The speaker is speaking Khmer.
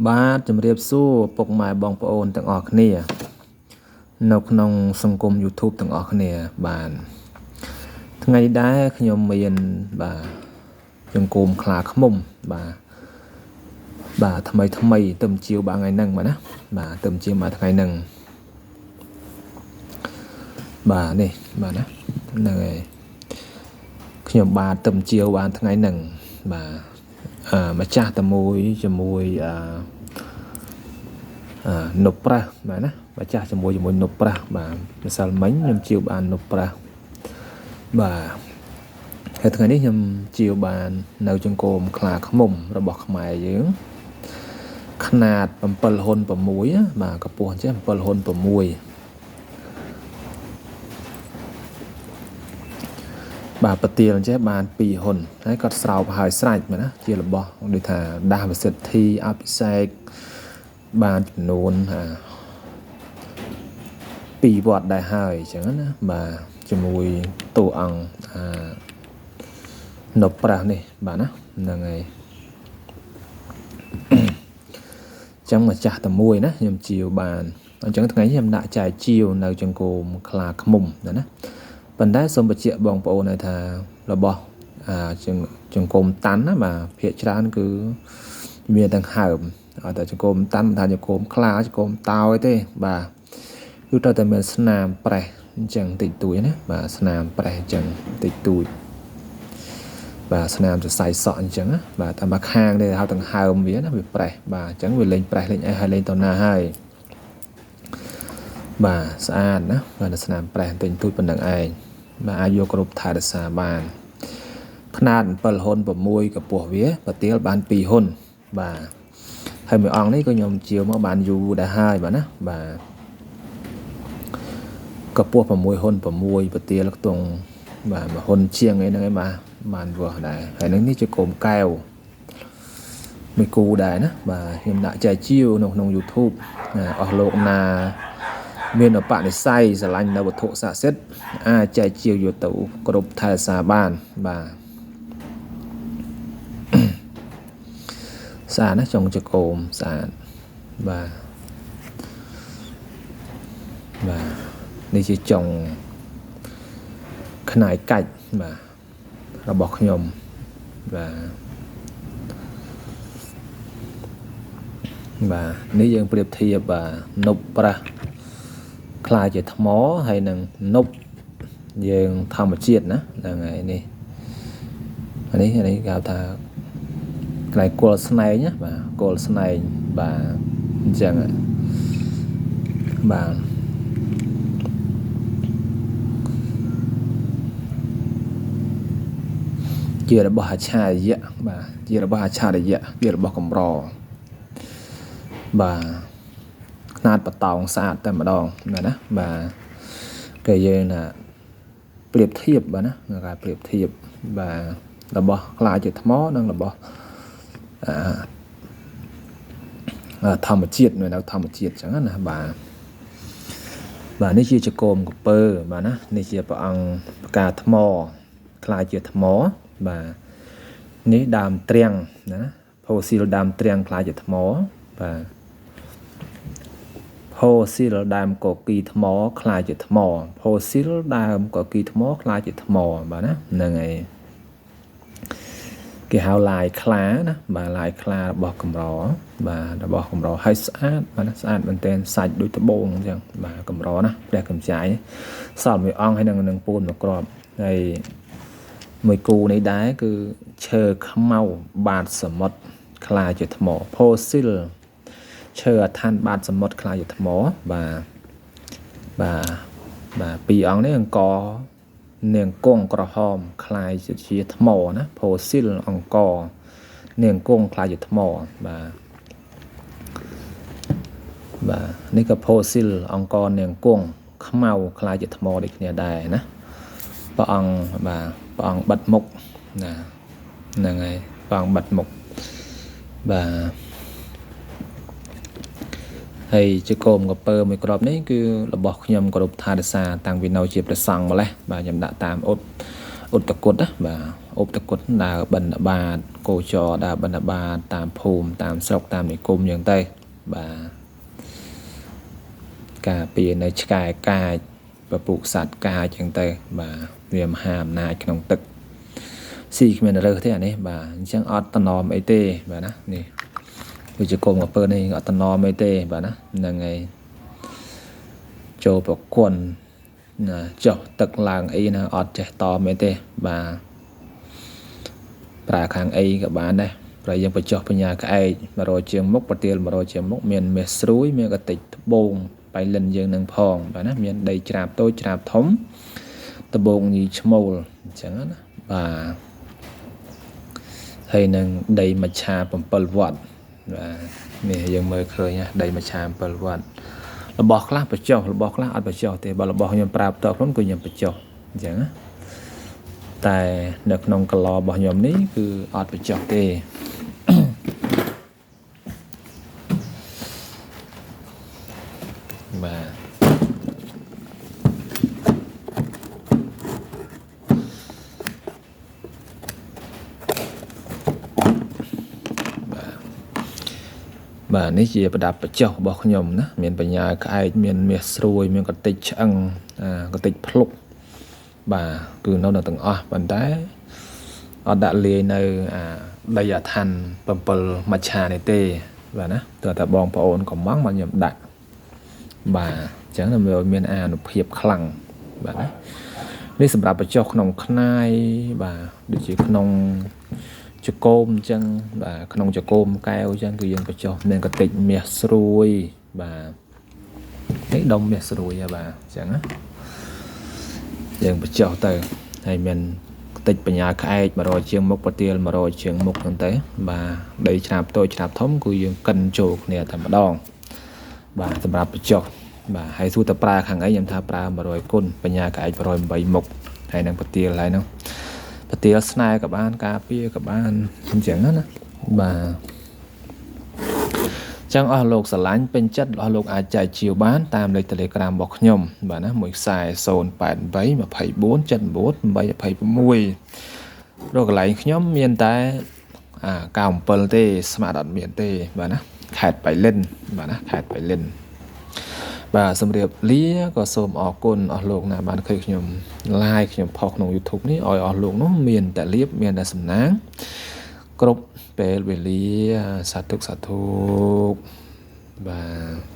បាទជំរាបសួរពុកម៉ែបងប្អូនទាំងអស់គ្នានៅក្នុងសង្គម YouTube ទាំងអស់គ្នាបាទថ្ងៃដែរខ្ញុំមានបាទចង្គមខ្លាឃ្មុំបាទថ្មីទៅជាវបាទថ្ងៃហ្នឹងបាទណាបាទទៅជាមកថ្ងៃហ្នឹងបាទនេះបាទណាហ្នឹងហើយខ្ញុំបាទទៅជាវបានថ្ងៃហ្នឹងបាទម្ចាស់តែមួយជាមួយនុបប្រាស់បាទណាម្ចាស់ជាមួយនុបប្រាស់បាទម្សិលមិញខ្ញុំជាវបាននុបប្រាស់បាទហើយថ្ងៃនេះខ្ញុំជាវបាននៅចង្គមខ្លាឃ្មុំរបស់ខ្មែរយើងຂະຫນាត7ហ៊ុន6បាទកម្ពស់ចេះ7ហ៊ុន6បាទប្រទាលចេះបាន2ហ៊ុនហើយគាត់ស្រោបហើយស្រេចមែនណាជារបស់ដូចថាដាស់ប្រសិទ្ធិអភិសេកបានចំនួន2វត្តដែរហើយអញ្ចឹងណាបាទជាមួយតួអង្គនុបប្រាស់នេះបាទណាហ្នឹងហើយចឹងមកចាស់តែមួយណាខ្ញុំជាវបានអញ្ចឹងថ្ងៃនេះខ្ញុំដាក់ចែកជាវនៅចង្គមខ្លាឃ្មុំណាប៉ុន្តែសូមបញ្ជាក់បងប្អូនថារបស់ចង្គមតាន់ណាបាទភាគច្រើនគឺមានទាំងហើមអត់តែចង្គមតាន់មិនថាចង្គមខ្លាចង្គមតោទេបាទគឺត្រូវតែមានស្នាមប្រេះអញ្ចឹងតិចតួចណាបាទស្នាមប្រេះអញ្ចឹងតិចតួចបាទស្នាមសរសៃសក់អញ្ចឹងណាបាទតែមកខាងនេះហៅទាំងហើមវាណាវាប្រេះបាទអញ្ចឹងវាលេងប្រេះលេងអីហើយលេងតណាហើយបាទស្អាតណាបាទស្នាមប្រេះតិចតួចប៉ុណ្្នឹងឯងបាទអាចយកគ្រប់ថែរក្សាបានຂະຫນាត7ហ៊ុន6កម្ពស់វាប្រទាលបាន2ហ៊ុនបាទហើយមួយអង្គនេះក៏ខ្ញុំជាវមកបានយូរដែរហើយបាទណាបាទកម្ពស់6ហ៊ុន6ប្រទាលខ្ទង់បាទ1ហ៊ុនជាងអីហ្នឹងឯងបានវាស់ដែរហើយនឹងនេះជាកូនកែវមួយគូដែរណាបាទខ្ញុំដាក់ចែកជាវនៅក្នុង YouTube អស់លោកណាមានបនិស្ស័យស្រឡាញ់នៅវត្ថុស័ក្តិសិទ្ធិអាចចែកជាវយកទៅគ្រប់ថែរក្សាបានបាទស្អាតណាចុងចង្គមស្អាតបាទនេះជាចុងខ្នាយកាច់បាទរបស់ខ្ញុំបាទនេះយើងប្រៀបធៀបបាទនុបប្រាស់ខ្លាចជាថ្មហើយនឹងនុបយើងធម្មជាតិណាហ្នឹងហើយនេះគេហៅថាកន្លែងគល់ស្នែងណាបាទគល់ស្នែងបាទអញ្ចឹងបាទជារបស់អាឆារយៈបាទជារបស់អាឆារយៈជារបស់កម្របាទຂະຫນាតបតោងស្អាតតែម្ដងណាបាទគេយើងថាប្រៀបធៀបបាទណាការប្រៀបធៀបបាទរបស់ខ្លាចជាថ្មនិងរបស់ធម្មជាតិនៅធម្មជាតិអញ្ចឹងណាបាទនេះជាចង្គមកពើបាទណានេះជាព្រះអង្គផ្កាថ្មខ្លាចជាថ្មបាទនេះដើមទ្រាំងណាផូស៊ីលដើមទ្រាំងខ្លាចជាថ្មបាទផូស៊ីលដើមកគីថ្មខ្លាចជាថ្មផូស៊ីលដើមកគីថ្មខ្លាចជាថ្មបាទណាហ្នឹងហើយគេហៅឡាយខ្លាណាបាទឡាយខ្លារបស់កម្របាទរបស់កម្រហើយស្អាតបាទណាស្អាតមែនទែនសាច់ដូចត្បូងអញ្ចឹងបាទកម្រណាព្រះកំចាយសល់មួយអង្គហើយនឹងពូនមកក្របហើយមួយគូនេះដែរគឺឈើខ្មៅបាតសមុទ្រខ្លាចជាថ្មផូស៊ីលឈើអាថានបាតសមុទ្រខ្លាចជាថ្មបាទពីរអង្គនេះអង្គនាងគង់ក្រហមខ្លាយជាថ្មណាផូស៊ីលអង្គនាងគង់ខ្លាយជាថ្មបាទនេះក៏ផូស៊ីលអង្គនាងគង់ខ្មៅខ្លាយជាថ្មដូចគ្នាដែរណាព្រះអង្គបិទមុខណាហ្នឹងហើយព្រះអង្គបិទមុខបាទហើយជាកូនកពើមួយក្របនេះគឺរបស់ខ្ញុំគោរពថែរក្សាតាំងពីនៅជាព្រះសង្ឃម្លេះបាទខ្ញុំដាក់តាមឧត្តគុតណាបាទ ឧបតគុណដើរបិណ្ឌបាតគោចរដើរបិណ្ឌបាតតាមភូមិតាមស្រុកតាមនិគមយ៉ាងទៅបាទការពារនៅឆ្កែកាចពពុះសត្វកាចយ៉ាងទៅបាទវាមហាអំណាចក្នុងទឹកស៊ីគ្មានរើសទេអានេះបាទអញ្ចឹងអត់តំណមអីទេបាទណានេះវាជាគុំកពើនេះអត់តំណមអីទេបាទណាហ្នឹងហើយចូលប្រគុណណាចុះទឹកឡើងអីណាអត់ចេះតមអីទេបាទប្រើខាងអីក៏បានដែរប្រហែលយើងបញ្ចុះបញ្ញាក្អែក100ជាងមុខប្រទាល100ជាងមុខមានមាសស្រួយមានកតិចត្បូងបៃលិនយើងនឹងផងបាទណាមានដីច្រាបតូចច្រាបធំត្បូងញីឈ្មោលអញ្ចឹងណាបាទហើយនឹងដីមច្ឆា7វត្តបាទនេះយើងមើលឃើញណាដីមច្ឆា7វត្តរបស់ខ្លះបញ្ចុះរបស់ខ្លះអត់បញ្ចុះទេបើរបស់ខ្ញុំប្រើផ្ទាល់ខ្លួនគឺខ្ញុំបញ្ចុះអញ្ចឹងណាតែនៅក្នុងកឡរបស់ខ្ញុំនេះគឺអត់បញ្ចុះទេបាទបាទនេះជាប្រដាប់បញ្ចុះរបស់ខ្ញុំណាមានបញ្ញាក្អែកមានមាសស្រួយមានកតិចឆ្អឹងកតិចភ្លុកបាទគឺនៅទាំងអស់ប៉ុន្តែអត់ដាក់លាយនៅដីអាឋាន7មច្ឆានេះទេបាទណាតើតាបងប្អូនកំងមកខ្ញុំដាក់បាទអញ្ចឹងវាមានអានុភាពខ្លាំងបាទណានេះសម្រាប់បញ្ចុះក្នុងខ្នាយបាទដូចជាក្នុងចកោមអញ្ចឹងបាទក្នុងចកោមកែវអញ្ចឹងគឺយើងបញ្ចុះមានកតិចមាសស្រួយបាទនេះដុំមាសស្រួយបាទអញ្ចឹងណាយើងបញ្ចុះទៅហើយមានតិចបញ្ញាក្អែក100ជាងមុខប្រទាល100ជាងមុខហ្នឹងទៅបាទដីច្រាបតូចច្រាបធំគឺយើងកិនចូលគ្នាតែម្ដងបាទសម្រាប់បញ្ចុះបាទហើយសួរតប្រើខាងអីខ្ញុំថាប្រើ100គុណបញ្ញាក្អែក108មុខហើយនឹងប្រទាលហើយហ្នឹងប្រទាលស្នែក៏បានការពារក៏បានអញ្ចឹងណាបាទចឹងអស់លោកស្រឡាញ់ពេញចិត្តអស់លោកអាចចែកជាវបានតាមលេខ Telegram របស់ខ្ញុំបាទណាមួយខ្សែ088 24 79 826រកកន្លែងខ្ញុំមានតែ97ទេស្មាតអត់មានទេបាទណាខេត្តបៃលិនបាទណាខេត្តបៃលិនបាទសម្រាប់លាក៏សូមអរគុណអស់លោកណាបានឃើញខ្ញុំ live ខ្ញុំផុសក្នុង YouTube នេះឲ្យអស់លោកនោះមានតែលៀបមានតែសំណាងគ្រប់ពេលវេលាសាធុបាទ